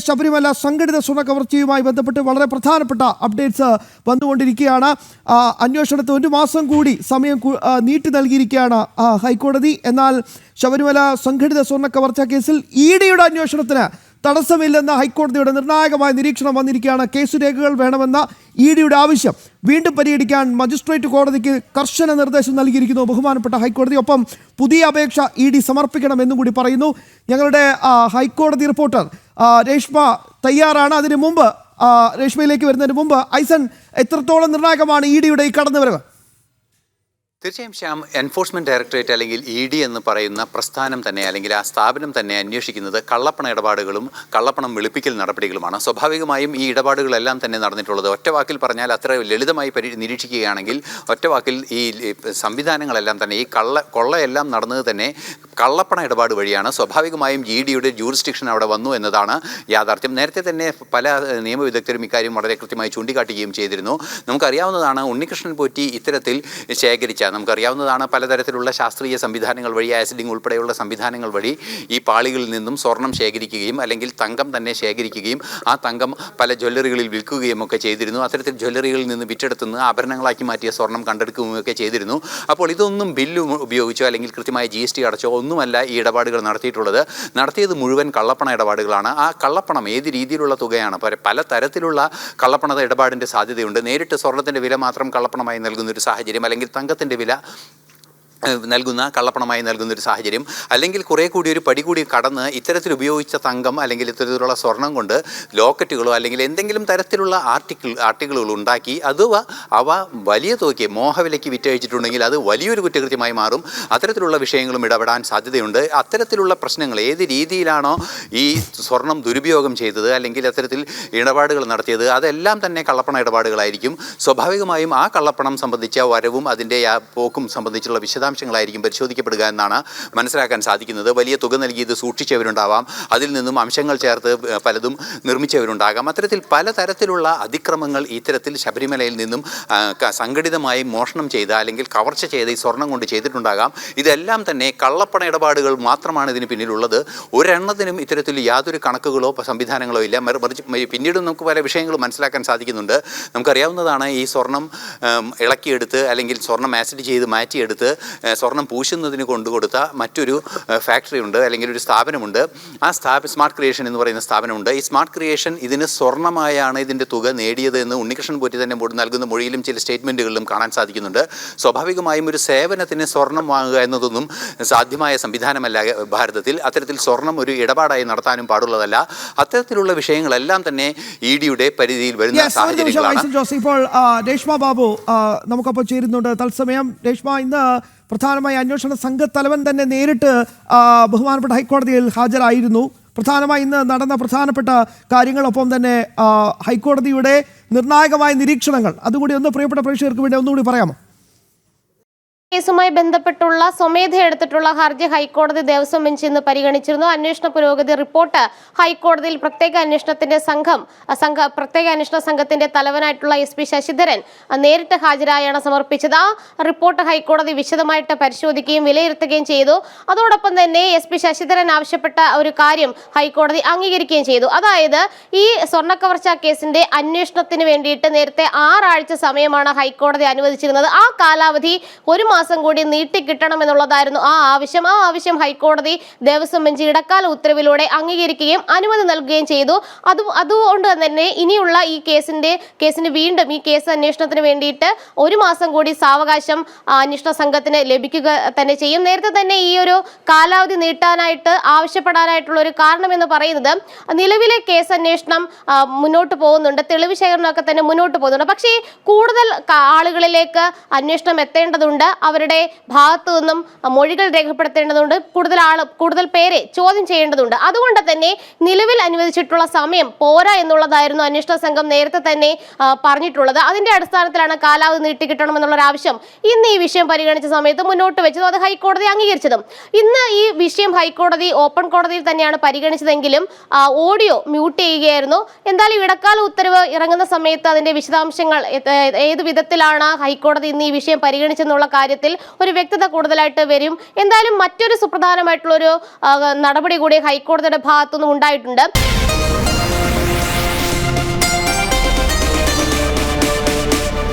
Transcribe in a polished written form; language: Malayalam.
ശബരിമല സംഘടിത സ്വർണ്ണ കവർച്ചയുമായി ബന്ധപ്പെട്ട് വളരെ പ്രധാനപ്പെട്ട അപ്ഡേറ്റ്സ് വന്നുകൊണ്ടിരിക്കുകയാണ്. അന്വേഷണത്തിന് 1 മാസം കൂടി സമയം നീട്ടി നൽകിയിരിക്കുകയാണ് ഹൈക്കോടതി. എന്നാൽ ശബരിമല സംഘടിത സ്വർണ്ണ കവർച്ചാ കേസിൽ ഇഡിയുടെ അന്വേഷണത്തിന് തടസ്സമില്ലെന്ന ഹൈക്കോടതിയുടെ നിർണായകമായ നിരീക്ഷണം വന്നിരിക്കുകയാണ്. കേസുരേഖകൾ വേണമെന്ന ഇഡിയുടെ ആവശ്യം വീണ്ടും പരിഗണിക്കാൻ മജിസ്ട്രേറ്റ് കോടതിക്ക് കർശന നിർദ്ദേശം നൽകിയിരിക്കുന്നു ബഹുമാനപ്പെട്ട ഹൈക്കോടതി. ഒപ്പം പുതിയ അപേക്ഷ ഇഡി സമർപ്പിക്കണമെന്നും കൂടി പറയുന്നു. ഞങ്ങളുടെ ഹൈക്കോടതി റിപ്പോർട്ടർ രേഷ്മ തയ്യാറാണ്. അതിനു മുമ്പ് രേഷ്മയിലേക്ക് വരുന്നതിന് മുമ്പ് ഐസൻ, എത്രത്തോളം നിർണായകമാണ് ഇഡിയുടെ ഈ കടന്നുവരവ്? തീർച്ചയായും ശ്യാം, എൻഫോഴ്സ്മെന്റ് ഡയറക്ടറേറ്റ് അല്ലെങ്കിൽ ഇഡി എന്ന് പറയുന്ന പ്രസ്ഥാനം തന്നെ അല്ലെങ്കിൽ ആ സ്ഥാപനം തന്നെ അന്വേഷിക്കുന്നത് കള്ളപ്പണ ഇടപാടുകളും കള്ളപ്പണം വെളുപ്പിക്കൽ നടപടികളുമാണ്. സ്വാഭാവികമായും ഈ ഇടപാടുകളെല്ലാം തന്നെ നടന്നിട്ടുള്ളത് ഒറ്റവാക്കിൽ പറഞ്ഞാൽ അത്ര ലളിതമായി നിരീക്ഷിക്കുകയാണെങ്കിൽ ഒറ്റവാക്കിൽ ഈ സംവിധാനങ്ങളെല്ലാം തന്നെ ഈ കൊള്ളയെല്ലാം നടന്നത് തന്നെ കള്ളപ്പണ ഇടപാട് വഴിയാണ്. സ്വാഭാവികമായും ഇഡിയുടെ ജൂറിസ്ഡിക്ഷൻ അവിടെ വന്നു എന്നതാണ് യാഥാർത്ഥ്യം. നേരത്തെ തന്നെ പല നിയമവിദഗ്ധരും ഇക്കാര്യം വളരെ കൃത്യമായി ചൂണ്ടിക്കാട്ടുകയും ചെയ്തിരുന്നു. നമുക്കറിയാവുന്നതാണ് ഉണ്ണികൃഷ്ണൻ പോറ്റി ഇത്തരത്തിൽ ശേഖരിച്ച, നമുക്കറിയാവുന്നതാണ് പലതരത്തിലുള്ള ശാസ്ത്രീയ സംവിധാനങ്ങൾ വഴി, ആസിഡിംഗ് ഉൾപ്പെടെയുള്ള സംവിധാനങ്ങൾ വഴി ഈ പാളികളിൽ നിന്നും സ്വർണം ശേഖരിക്കുകയും അല്ലെങ്കിൽ തങ്കം തന്നെ ശേഖരിക്കുകയും ആ തങ്കം പല ജ്വല്ലറികളിൽ വിൽക്കുകയും ഒക്കെ ചെയ്തിരുന്നു. അത്തരത്തിൽ ജ്വല്ലറികളിൽ നിന്ന് വിറ്റെടുത്തുനിന്ന് ആഭരണങ്ങളാക്കി മാറ്റിയ സ്വർണം കണ്ടെടുക്കുകയൊക്കെ ചെയ്തിരുന്നു. അപ്പോൾ ഇതൊന്നും ബില്ല് ഉപയോഗിച്ചോ അല്ലെങ്കിൽ കൃത്യമായ GST അടച്ചോ ഒന്നുമല്ല ഈ ഇടപാടുകൾ നടത്തിയത് മുഴുവൻ കള്ളപ്പണ ഇടപാടുകളാണ്. ആ കള്ളപ്പണം ഏത് രീതിയിലുള്ള തുകയാണ്? പല തരത്തിലുള്ള കള്ളപ്പണ ഇടപാടിൻ്റെ സാധ്യതയുണ്ട്. നേരിട്ട് സ്വർണത്തിൻ്റെ വില മാത്രം കള്ളപ്പണമായി നൽകുന്നൊരു സാഹചര്യം, അല്ലെങ്കിൽ തങ്കത്തിൻ്റെ വില കള്ളപ്പണമായി നൽകുന്നൊരു സാഹചര്യം, അല്ലെങ്കിൽ കുറേ കൂടി ഒരു പടി കൂടി കടന്ന് ഇത്തരത്തിൽ ഉപയോഗിച്ച തങ്കം അല്ലെങ്കിൽ ഇത്തരത്തിലുള്ള സ്വർണം കൊണ്ട് ലോക്കറ്റുകളോ അല്ലെങ്കിൽ എന്തെങ്കിലും തരത്തിലുള്ള ആർട്ടിക്കിളുകൾ ഉണ്ടാക്കി അവ വലിയ തുകയ്ക്ക് മോഹവിലയ്ക്ക് വിറ്റഴിച്ചിട്ടുണ്ടെങ്കിൽ അത് വലിയൊരു കുറ്റകൃത്യമായി മാറും. അത്തരത്തിലുള്ള വിഷയങ്ങളും ഇടപെടാൻ സാധ്യതയുണ്ട്. അത്തരത്തിലുള്ള പ്രശ്നങ്ങൾ ഏത് രീതിയിലാണോ ഈ സ്വർണം ദുരുപയോഗം ചെയ്തത് അല്ലെങ്കിൽ അത്തരത്തിൽ ഇടപാടുകൾ നടത്തിയത് അതെല്ലാം തന്നെ കള്ളപ്പണ ഇടപാടുകളായിരിക്കും. സ്വാഭാവികമായും ആ കള്ളപ്പണം സംബന്ധിച്ച വരവും അതിൻ്റെ പോക്കും സംബന്ധിച്ചുള്ള വിശദാംശങ്ങളായിരിക്കും പരിശോധിക്കപ്പെടുക എന്നാണ് മനസ്സിലാക്കാൻ സാധിക്കുന്നത്. വലിയ തുക നൽകി ഇത് സൂക്ഷിച്ചവരുണ്ടാവാം, അതിൽ നിന്നും അംശങ്ങൾ ചേർത്ത് പലതും നിർമ്മിച്ചവരുണ്ടാകാം. അത്തരത്തിൽ പലതരത്തിലുള്ള അതിക്രമങ്ങൾ ഇത്തരത്തിൽ ശബരിമലയിൽ നിന്നും സംഘടിതമായി മോഷണം ചെയ്ത അല്ലെങ്കിൽ കവർച്ച ചെയ്ത ഈ സ്വർണം കൊണ്ട് ചെയ്തിട്ടുണ്ടാകാം. ഇതെല്ലാം തന്നെ കള്ളപ്പണ ഇടപാടുകൾ മാത്രമാണ് ഇതിന് പിന്നിലുള്ളത്. ഒരെണ്ണത്തിനും ഇത്തരത്തിൽ യാതൊരു കണക്കുകളോ സംവിധാനങ്ങളോ ഇല്ല. പിന്നീട് നമുക്ക് പല വിഷയങ്ങളും മനസ്സിലാക്കാൻ സാധിക്കുന്നുണ്ട്. നമുക്കറിയാവുന്നതാണ് ഈ സ്വർണം ഇളക്കിയെടുത്ത് അല്ലെങ്കിൽ സ്വർണം ആസിഡ് ചെയ്ത് മാറ്റിയെടുത്ത് സ്വർണം പൂശുന്നതിന് കൊണ്ടുകൊടുത്ത മറ്റൊരു ഫാക്ടറി ഉണ്ട്, അല്ലെങ്കിൽ ഒരു സ്ഥാപനമുണ്ട്. ആ സ്മാർട്ട് ക്രിയേഷൻ എന്ന് പറയുന്ന സ്ഥാപനമുണ്ട്. ഈ സ്മാർട്ട് ക്രിയേഷൻ ഇതിന് സ്വർണ്ണമായാണ് ഇതിൻ്റെ തുക നേടിയത് എന്ന് ഉണ്ണികൃഷ്ണൻ പോറ്റി തന്നെ നൽകുന്ന മൊഴിയിലും ചില സ്റ്റേറ്റ്മെൻറ്റുകളിലും കാണാൻ സാധിക്കുന്നുണ്ട്. സ്വാഭാവികമായും ഒരു സേവനത്തിന് സ്വർണം വാങ്ങുക എന്നതൊന്നും സാധ്യമായ സംവിധാനമല്ല ഭാരതത്തിൽ. അത്തരത്തിൽ സ്വർണം ഒരു ഇടപാടായി നടത്താനും പാടുള്ളതല്ല. അത്തരത്തിലുള്ള വിഷയങ്ങളെല്ലാം തന്നെ ഇഡിയുടെ പരിധിയിൽ വരുന്ന സാഹചര്യങ്ങളാണ്. ഇപ്പോൾ രേഷ്മ ബാബു നമുക്കൊപ്പം ചേരുന്നുണ്ട് തത്സമയം. രേഷ്മ, ഇന്ന് പ്രധാനമായി അന്വേഷണ സംഘത്തലവൻ തന്നെ നേരിട്ട് ബഹുമാനപ്പെട്ട ഹൈക്കോടതിയിൽ ഹാജരായിരുന്നു. പ്രധാനമായി ഇന്ന് നടന്ന പ്രധാനപ്പെട്ട കാര്യങ്ങളൊപ്പം തന്നെ ഹൈക്കോടതിയുടെ നിർണായകമായ നിരീക്ഷണങ്ങൾ അതുകൂടി ഒന്ന് പ്രിയപ്പെട്ട പ്രേക്ഷകർക്ക് വേണ്ടി ഒന്നുകൂടി പറയാമോ? കേസുമായി ബന്ധപ്പെട്ടുള്ള സ്വമേധ എടുത്തിട്ടുള്ള ഹർജി ഹൈക്കോടതി ദേവസ്വം ബെഞ്ച് ഇന്ന് പരിഗണിച്ചിരുന്നു. അന്വേഷണ പുരോഗതി റിപ്പോർട്ട് ഹൈക്കോടതിയിൽ പ്രത്യേക അന്വേഷണ സംഘത്തിന്റെ തലവനായിട്ടുള്ള SP ശശിധരൻ നേരിട്ട് ഹാജരായാണ് സമർപ്പിച്ചത്. ആ റിപ്പോർട്ട് ഹൈക്കോടതി വിശദമായിട്ട് പരിശോധിക്കുകയും വിലയിരുത്തുകയും ചെയ്തു. അതോടൊപ്പം തന്നെ SP ശശിധരൻ ആവശ്യപ്പെട്ട ഒരു കാര്യം ഹൈക്കോടതി അംഗീകരിക്കുകയും ചെയ്തു. അതായത് ഈ സ്വർണ്ണക്കവർച്ചാ കേസിന്റെ അന്വേഷണത്തിന് വേണ്ടിയിട്ട് നേരത്തെ 6 ആഴ്ച സമയമാണ് ഹൈക്കോടതി അനുവദിച്ചിരുന്നത്. ആ കാലാവധി 1 മാസം കൂടി നീട്ടിക്കിട്ടണം എന്നുള്ളതായിരുന്നു ആ ആവശ്യം ഹൈക്കോടതി ദേവസ്വം ബെഞ്ച് ഇടക്കാല ഉത്തരവിലൂടെ അംഗീകരിക്കുകയും അനുമതി നൽകുകയും ചെയ്തു. അതുകൊണ്ട് തന്നെ ഇനിയുള്ള ഈ കേസിന് വീണ്ടും ഈ കേസ് അന്വേഷണത്തിന് വേണ്ടിയിട്ട് 1 മാസം കൂടി സാവകാശം അന്വേഷണ സംഘത്തിന് ലഭിക്കുക തന്നെ ചെയ്യും. നേരത്തെ തന്നെ ഈ ഒരു കാലാവധി നീട്ടാനായിട്ട് ആവശ്യപ്പെടാനായിട്ടുള്ള ഒരു കാരണം എന്ന് പറയുന്നത് നിലവിലെ കേസ് അന്വേഷണം മുന്നോട്ട് പോകുന്നുണ്ട്, തെളിവ് ശേഖരണമൊക്കെ തന്നെ മുന്നോട്ട് പോകുന്നുണ്ട്. പക്ഷേ കൂടുതൽ ആളുകളിലേക്ക് അന്വേഷണം എത്തേണ്ടതുണ്ട്, അവരുടെ ഭാഗത്തു നിന്നും മൊഴികൾ രേഖപ്പെടുത്തേണ്ടതുണ്ട്, കൂടുതൽ പേരെ ചോദ്യം ചെയ്യേണ്ടതുണ്ട്. അതുകൊണ്ട് തന്നെ നിലവിൽ അനുവദിച്ചിട്ടുള്ള സമയം പോരാ എന്നുള്ളതായിരുന്നു അന്വേഷണ സംഘം നേരത്തെ തന്നെ പറഞ്ഞിട്ടുള്ളത്. അതിന്റെ അടിസ്ഥാനത്തിലാണ് കാലാവധി നീട്ടിക്കിട്ടണമെന്നുള്ള ആവശ്യം ഇന്ന് ഈ വിഷയം പരിഗണിച്ച സമയത്ത് മുന്നോട്ട് വെച്ചതും അത് ഹൈക്കോടതി അംഗീകരിച്ചതും. ഇന്ന് ഈ വിഷയം ഹൈക്കോടതി ഓപ്പൺ കോടതിയിൽ തന്നെയാണ് പരിഗണിച്ചതെങ്കിലും ഓഡിയോ മ്യൂട്ട് ചെയ്യുകയായിരുന്നു. എന്തായാലും ഇടക്കാല ഉത്തരവ് ഇറങ്ങുന്ന സമയത്ത് അതിന്റെ വിശദാംശങ്ങൾ ഏത് വിധത്തിലാണ് ഹൈക്കോടതി ഇന്ന് ഈ വിഷയം പരിഗണിച്ചെന്നുള്ള കാര്യത്തിൽ ഒരു വ്യക്തത കൂടുതലായിട്ട് വരും. എന്തായാലും മറ്റൊരു സുപ്രധാനമായിട്ടുള്ള ഒരു നടപടി കൂടി ഹൈക്കോടതിയുടെ ഭാഗത്തുനിന്നും ഉണ്ടായിട്ടുണ്ട്.